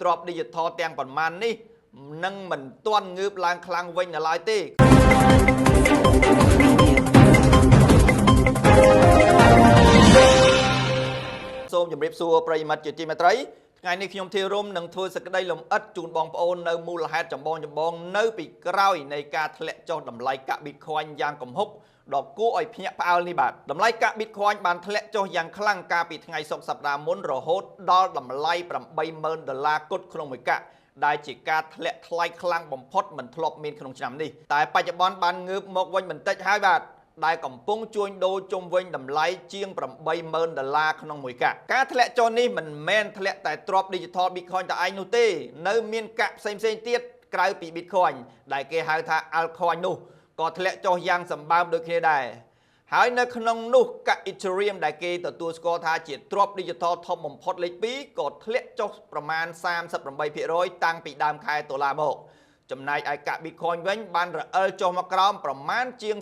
ទ្រប digital ទាំងប៉ុន្មាននេះនឹងមិនទាន់ងើបឡើងខ្លាំងវិញនៅឡើយទេសូមជម្រាបសួរប្រិយមិត្តជាទីមេត្រីថ្ងៃនេះខ្ញុំធីរុំនឹងធ្វើសេចក្តីលម្អិតជូនបងប្អូននៅមូលហេតុចម្បងនៅពីក្រោយនៃការធ្លាក់ចុះតម្លៃកាក់ Bitcoin យ៉ាងគំហុកដ៏គួរឲ្យភ្ញាក់ផ្អើលនេះបាទតម្លៃកាក់ Bitcoin បានធ្លាក់ចុះយ៉ាងខ្លាំងកាលពីថ្ងៃសុក្រសប្តាហ៍មុនរហូតដល់តម្លៃ$80,000គត់ក្នុងមួយកាក់ដែលជាការធ្លាក់ថ្លៃខ្លាំងបំផុតមិនធ្លាប់មានក្នុងឆ្នាំនេះតែបច្ចុប្បន្នបានងើបមកវិញបន្តិចហើយបាទដែលកំពុងជួញដូរជុំវិញតម្លៃជាង$80,000ក្នុងមួយកាក់ការធ្លាក់ចុះនេះមិនមែនធ្លាក់តែទ្រព្យ Digital Bitcoin តែឯងនោះទេនៅមានកាក់ផ្សេងទៀតក្រៅពី Bitcoin ដែលគេហៅថា Altcoin នោះក៏ធ្លាក់ចុះយ៉ាងសម្បើមដូចគ្នាដែរហើយនៅក្នុងនោះកាក់ Ethereum ដែលគេទទួលស្គាល់ថាជាទ្រព្យ Digital ធំបំផុតលេខ2ក៏ធ្លាក់ចុះប្រមាណ 38% តាំងពីដើមខែតុលាមកចំណែកឯកាក់ Bitcoin វិញបានរអិលចុះមកក្រោមប្រមាណជាង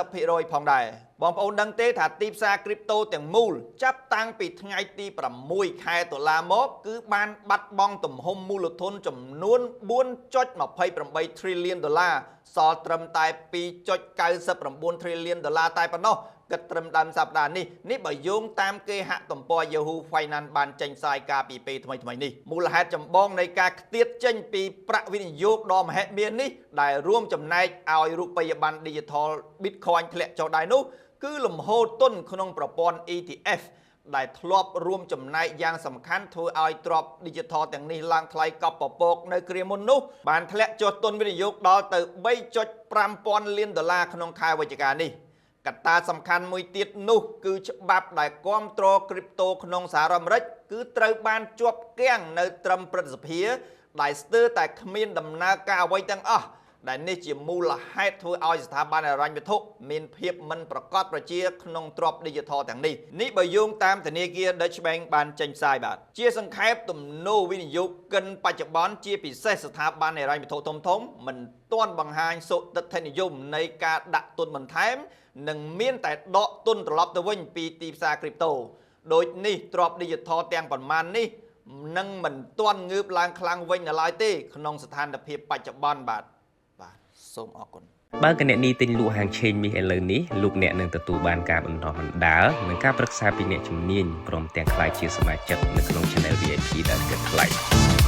30% ផងដែរបងប្អូនដឹងទេថាទីផ្សារ Crypto ទាំងមូលចាប់តាំងពីថ្ងៃទី6ខែតុលាមកគឺបានបាត់បង់ទំហំមូលធនចំនួន $4.28 trillion សល់ត្រឹមតែ$2.99 trillion តែប៉ុណ្ណោះគិតត្រឹមដើមសប្តាហ៍នេះបើយោងតាមគេហទំព័រ Yahoo Finance បានចេញផ្សាយការពីពេលថ្មីនេះមូលហេតុចម្បងនៃការខ្ទាតចេញពីប្រាក់វិនិយោគដ៏មហិមានេះដែលរួមចំណែកឲ្យរូបិយប័ណ្ណ Digital Bitcoin ធ្លាក់ចុះដែរនោះគឺលំហូរទុនក្នុងប្រព័ន្ធ ETF ដែលធ្លាប់រួមចំណែកយ៉ាងសំខាន់ធ្វើឲ្យទ្រព្យ Digital ទាំងនេះឡើងថ្លៃកប់ពពកនៅគ្រាមុននោះបានធ្លាក់ចុះទុនវិនិយោគដល់ទៅ$3.5 លានក្នុងខែវិច្ឆិកានេះកត្តាសំខាន់មួយទៀតនោះគឺច្បាប់ដែលគ្រប់គ្រង Crypto ក្នុងសហរដ្ឋអាមេរិកគឺត្រូវបានជាប់គាំងនៅត្រឹមព្រឹទ្ធសភាដែលស្ទើរតែគ្មានដំណើរការអ្វីទាំងអស់ដែលនេះជាមូលហេតុធ្វើឲ្យស្ថាប័នហិរញ្ញវត្ថុមានភាពមិនប្រកបប្រជាក្នុងទ្រព្យ Digital ទាំងនេះបើយោងតាមធនាគារ Deutsche Bank បានចេញផ្សាយបាទជាសង្ខេបទំនោរវិនិយោគិនបច្ចុប្បន្នជាពិសេសស្ថាប័នហិរញ្ញវត្ថុធំមិនទាន់បង្ហាញសុទិដ្ឋិនិយមនៃការដាក់ទុនបន្ថែមនិងមានតែដកទុនត្រឡប់ទៅវិញពីទីផ្សារ Crypto ដូចនេះទ្រព្យ Digital ទាំងប៉ុន្មាននេះនឹងមិនទាន់ងើបឡើងខ្លាំងវិញនៅឡើយទេក្នុងស្ថានភាពបច្ចុប្បន្នបាទសូមអរគុណបើកអ្នកនេះទិញលក់ហាងឆេងមាសឥឡូវនេះលោកអ្នកនឹងទទួលបានការបណ្ដុះបណ្ដាលនិងការប្រឹក្សាពីអ្នកជំនាញព្រមទាំងក្លាយជាសមាជិកនៅក្នុង Channel VIP ដែលគិតថ្លៃ